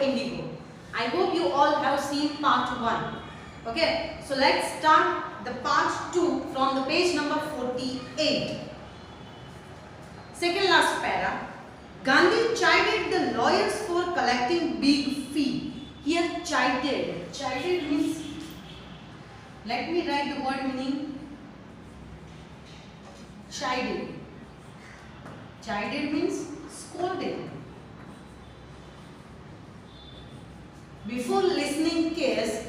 indigo. I hope you all have seen part 1. Okay, so let's start the part 2 from the page number 48. Second last para. Gandhi chided the lawyers for collecting big fee. Here chided. Chided means, let me write the word meaning. Chided. Chided means scolded. Before listening case,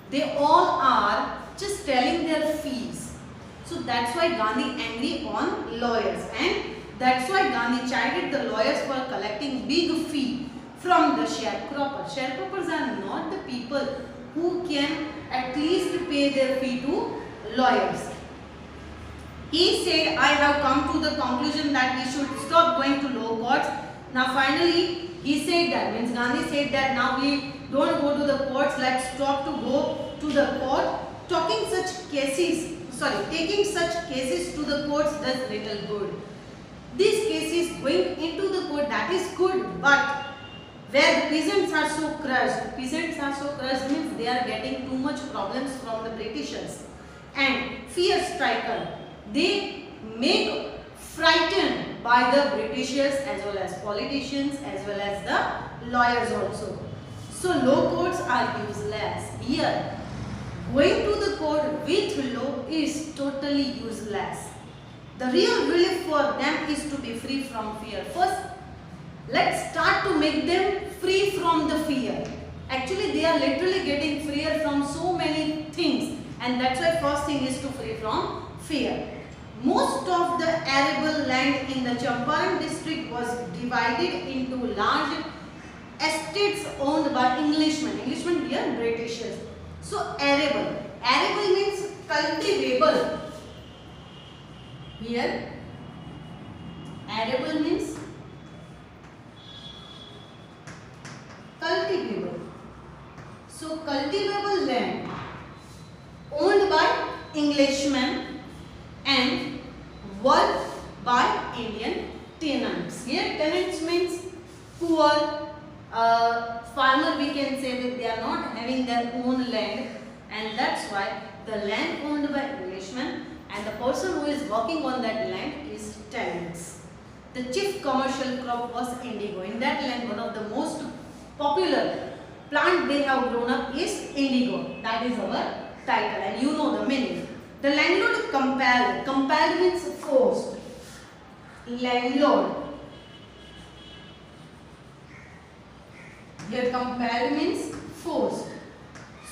they all are just telling their fees. So that's why Gandhi angry on lawyers, and that's why Gandhi chided the lawyers for collecting big fee from the sharecroppers. Sharecroppers are not the people who can at least pay their fee to lawyers. He said, I have come to the conclusion that we should stop going to low courts. Now finally, he said that, means Gandhi said that now we don't go to the courts, let's stop to go to the court. Taking such cases to the courts does little good. These cases going into the court, that is good, but where the peasants are so crushed means they are getting too much problems from the Britishers and fear striker. They make frightened by the Britishers as well as politicians as well as the lawyers also. So low courts are useless. Here, going to the court with law is totally useless. The real relief for them is to be free from fear. First, let's start to make them free from the fear. Actually, they are literally getting freer from so many things, and that's why first thing is to free from fear. Most of the arable land in the Champaran district was divided into large estates owned by Englishmen. Englishmen here Britishers. So arable. Arable means cultivable. Here arable means cultivable. So cultivable land owned by Englishmen and worked by Indian tenants. Here tenants means poor farmer, we can say that they are not having their own land, and that's why the land owned by Englishmen and the person who is working on that land is tenants. The chief commercial crop was indigo. In that land, one of the most popular plant they have grown up is indigo. That is our title, and you know the meaning. The landlord compelled. Compelled means forced. Landlord. Here compelled means forced.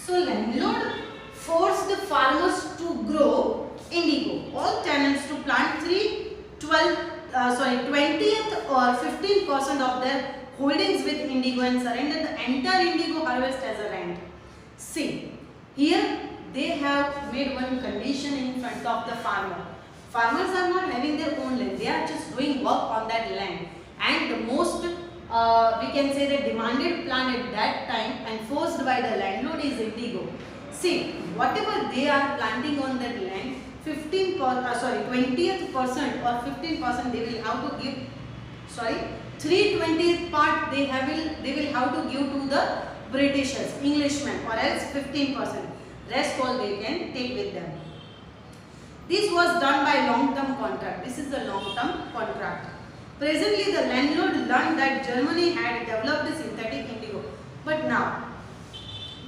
So landlord forced the farmers to grow indigo. All tenants to plant 20th or 15% of their holdings with indigo and surrender the entire indigo harvest as a rent. See, here they have made one condition in front of the farmer. Farmers are not having their own land. They are just doing work on that land. And the most, we can say the demanded plant at that time and forced by the landlord is indigo. See, whatever they are planting on that land, 20th percent or 15% they will have to give, 3/20th part they will have to give to the Britishers, Englishmen, or else 15%. Rest all they can take with them. This was done by long-term contract. This is the long-term contract. Presently, the landlord learned that Germany had developed synthetic indigo. But now,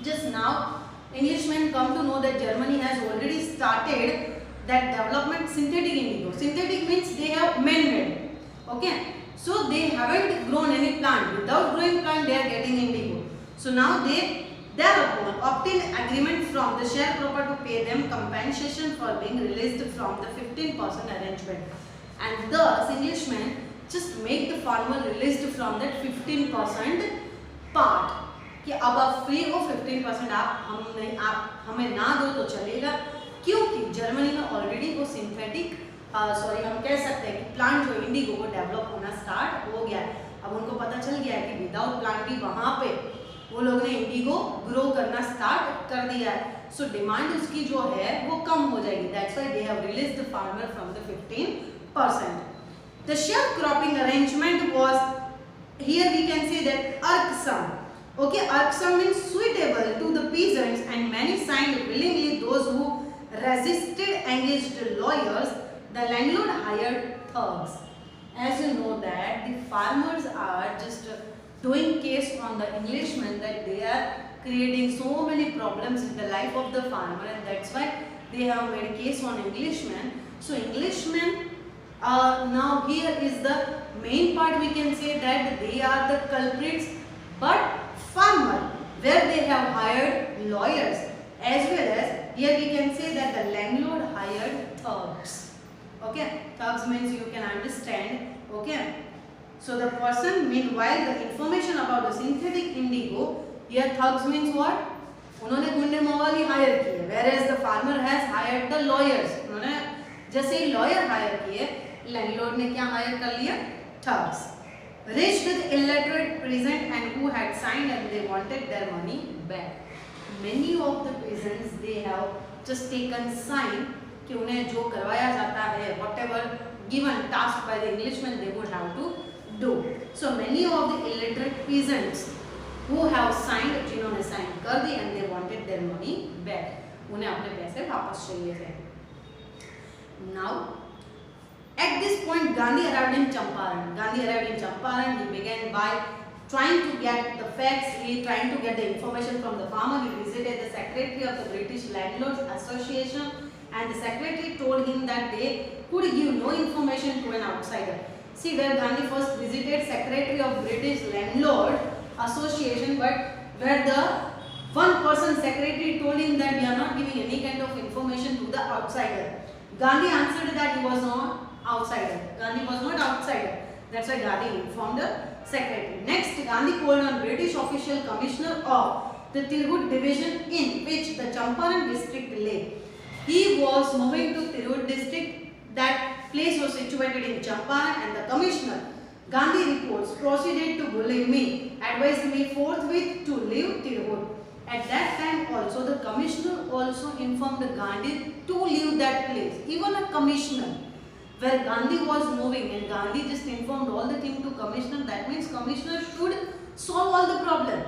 just now, Englishmen come to know that Germany has already started that development synthetic indigo. Synthetic means they have man-made. Okay. So they haven't grown any plant. Without growing plant, they are getting indigo. So now they thereupon obtain agreement from the sharecropper to pay them compensation for being released from the 15% arrangement. And thus Englishmen just make the farmer released from that 15% part. कि अब आप free हो 15% आप हमें ना दो तो चलेगा, क्योंकि जर्मनी में ऑलरेडी वो सिंथेटिक हम कह सकते हैं कि प्लांट जो इंडिगो को डेवलप होना स्टार्ट हो गया है. अब उनको पता चल गया है कि विदाउट प्लांटिंग वहाँ पे वो लोग ने इंडिगो ग्रो करना स्टार्ट कर दिया है. सो डिमांड उसकी जो है वो कम हो जाएगी. That's why they have released the farmer from the 15%. The sharecropping arrangement was here we can say that irksome. Okay, irksome means suitable to the peasants, and many signed willingly. Those who resisted engaged lawyers. The landlord hired thugs. As you know that the farmers are just doing case on the Englishmen, that they are creating so many problems in the life of the farmer, and that's why they have made case on Englishmen. So Englishmen, now here is the main part, we can say that they are the culprits, but farmer where they have hired lawyers, as well as here we can say that the landlord hired thugs. Okay, thugs means you can understand. Okay, so the person, meanwhile the information about the synthetic indigo, here thugs means what? उन्होंने गुंडे मवाली higher किए, whereas the farmer has hired the lawyers. उन्होंने जैसे ही lawyer higher किए, landlord ने क्या higher कर लिया? Thugs. Rich with illiterate peasant and who had signed and they wanted their money back. Many of the peasants, they have just taken sign कि उन्हें जो करवाया जाता है, whatever given task by the Englishmen, they would have to do. So many of the illiterate peasants who have signed, जिन्होंने sign कर दी, and they wanted their money back, उन्हें अपने पैसे वापस चाहिए थे. Now, at this point, Gandhi arrived in Champaran. He began by trying to get the facts. He trying to get the information from the farmer. He visited the secretary of the British Landlords Association, and the secretary told him that they could give no information to an outsider. See, where Gandhi first visited secretary of British Landlord Association, but where the one person secretary told him that we are not giving any kind of information to the outsider. Gandhi answered that he was not outsider. Gandhi was not outsider. That's why Gandhi informed the secretary. Next, Gandhi called on British official commissioner of the Tirhut division in which the Champaran district lay. He was moving to Tirhut district. That place was situated in Champaran, and the commissioner, Gandhi reports, proceeded to bully me, advised me forthwith to leave Tirhut. At that time also, the commissioner also informed Gandhi to leave that place. Even a commissioner, where Gandhi was moving, and Gandhi just informed all the thing to commissioner, that means commissioner should solve all the problem.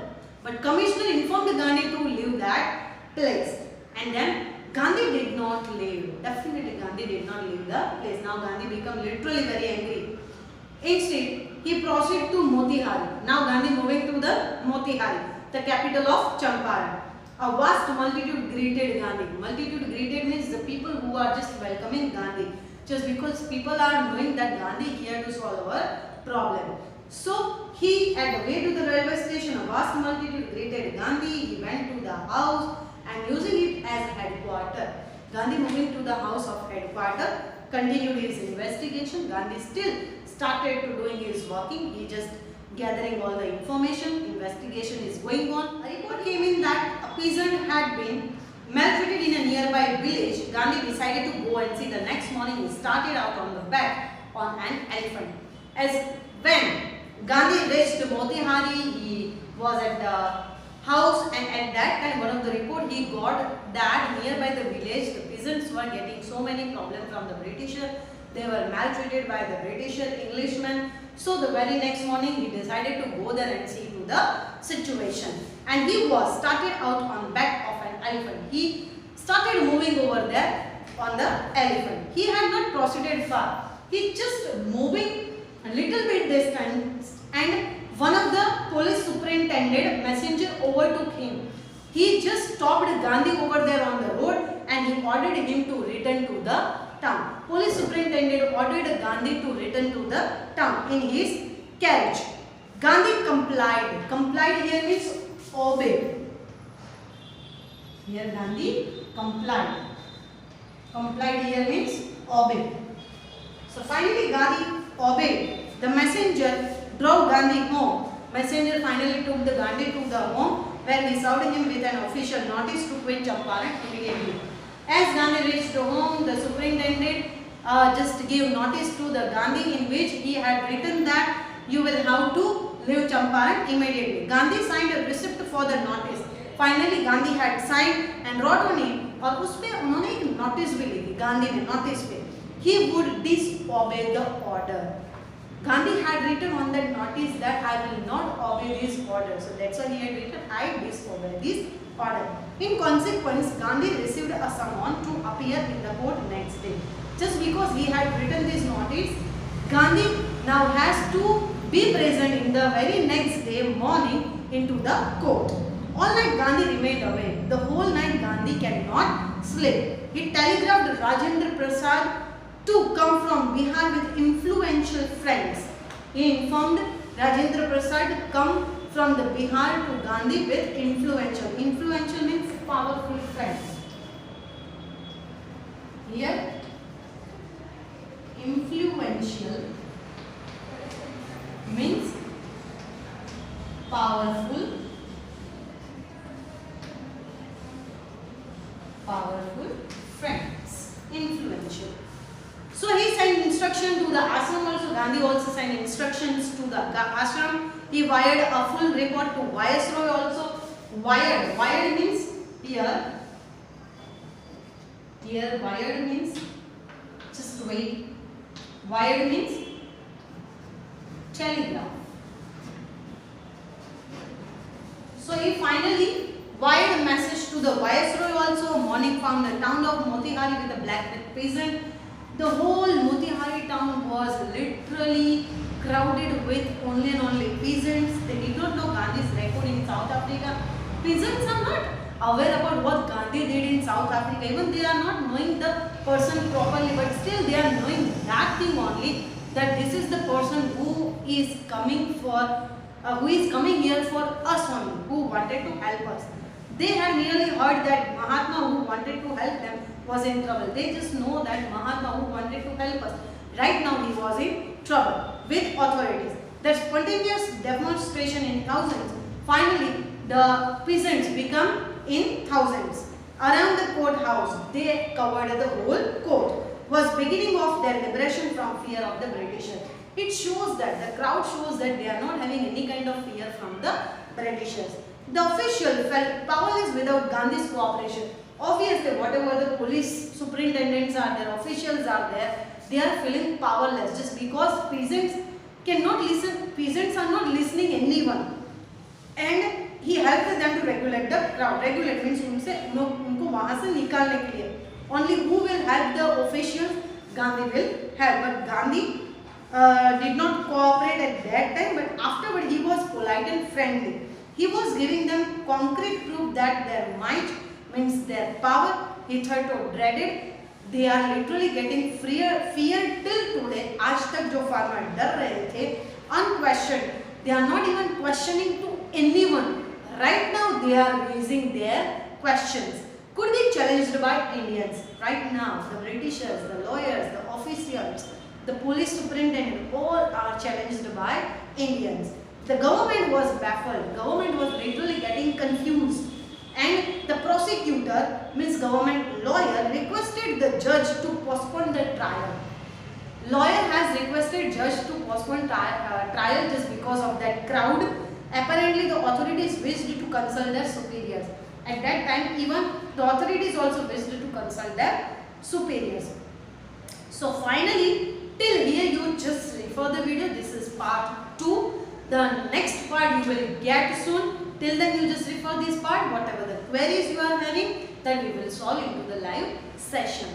But commissioner informed Gandhi to leave that place. And then Gandhi did not leave. Definitely Gandhi did not leave the place. Now Gandhi became literally very angry. Instead, he proceeded to Motihari. Now Gandhi moving to the Motihari, the capital of Champaran. A vast multitude greeted Gandhi. Multitude greeted means the people who are just welcoming Gandhi. Just because people are knowing that Gandhi here to solve our problem. So he, at the way to the railway station, a vast multitude greeted Gandhi. He went to the house and using it as headquarters. Gandhi moving to the house of headquarters, continued his investigation. Gandhi still started to doing his working. He just gathering all the information. Investigation is going on. A report came in that a peasant had been maltreated in a nearby village. Gandhi decided to go and see. The next morning, he started out on the back on an elephant. As when Gandhi reached Motihari, he was at the house, and at that time, one of the report he got that nearby the village, the peasants were getting so many problems from the Britisher. They were maltreated by the Britisher, Englishmen. So the very next morning, he decided to go there and see to the situation. And he was started out on back of an elephant. He started moving over there on the elephant. He had not proceeded far. He just moving a little bit distance, and one of the police superintendent messenger overtook him. He just stopped Gandhi over there on the road, and he ordered him to return to the town. Police superintendent ordered Gandhi to return to the town in his carriage. Gandhi complied. Complied here means obeyed. Here Gandhi complied. Complied here means obeyed. So finally Gandhi obeyed. The messenger drove Gandhi home. Messenger finally took the Gandhi to the home, where he served him with an official notice to quit Champaran immediately. As Gandhi reached home, the superintendent just gave notice to the Gandhi, in which he had written that you will have to leave Champaran immediately. Gandhi signed a receipt for the notice. Finally Gandhi had signed and wrote on it, और उसपे उन्होंने एक notice भी लिखी, गांधी ने notice पे, he would disobey the order. Gandhi had written on that notice that I will not obey these orders. So that's why he had written, I disobey this order. In consequence, Gandhi received a summon to appear in the court next day. Just because he had written this notice, Gandhi now has to be present in the very next day morning into the court. All night Gandhi remained awake. The whole night Gandhi cannot sleep. He telegraphed Rajendra Prasad to come from Bihar with influential friends. He informed Rajendra Prasad to come from the Bihar to Gandhi with influential. Influential means powerful friends. Here, influential means powerful friends. Influential. So he sent instruction to the ashram also. Gandhi also sent instructions to the ashram. He wired a full report to Viceroy also. Wired means here. Wired means, just wait. Wired means telegraph. So he finally wired a message to the Viceroy also. Morning found the town of Motihari with a black peasant. The whole Motihari town was literally crowded with only and only peasants. They did not know Gandhi's record in South Africa. Peasants are not aware about what Gandhi did in South Africa. Even they are not knowing the person properly, but still they are knowing that thing only, that this is the person who is coming here for us only, who wanted to help us. They had merely heard that Mahatma who wanted to help them was in trouble. They just know that Mahatma who wanted to help us, right now he was in trouble with authorities. The spontaneous demonstration in thousands. Finally, the peasants become in thousands. Around the courthouse, they covered the whole court. Was beginning of their liberation from fear of the Britishers. It shows that, the crowd shows that they are not having any kind of fear from the Britishers. The official felt powerless without Gandhi's cooperation. Obviously, whatever the police superintendents are there, officials are there, they are feeling powerless just because peasants cannot listen. Peasants are not listening anyone. And he helped them to regulate the crowd. Regulate means उनको वहाँ से निकालने के लिए. Only who will help the officials? Gandhi will help. But Gandhi did not cooperate at that time, but afterward he was polite and friendly. He was giving them concrete proof that their might means their power, hitherto dreaded. They are literally getting fear till today. आज तक जो farmer डर रहे थे, unquestioned. They are not even questioning to anyone. Right now they are raising their questions. Could be challenged by Indians. Right now, the Britishers, the lawyers, the officials, the police superintendent, all are challenged by Indians. The government was baffled. Government was literally getting confused. And the prosecutor, means government lawyer, requested the judge to postpone the trial. Lawyer has requested judge to postpone trial just because of that crowd. Apparently, the authorities wished to consult their superiors. At that time, even the authorities also wished to consult their superiors. So finally, till here you just refer the video. This is part 2. The next part you will get soon. Till then you just refer this part. Whatever the queries you are having, that we will solve into the live session.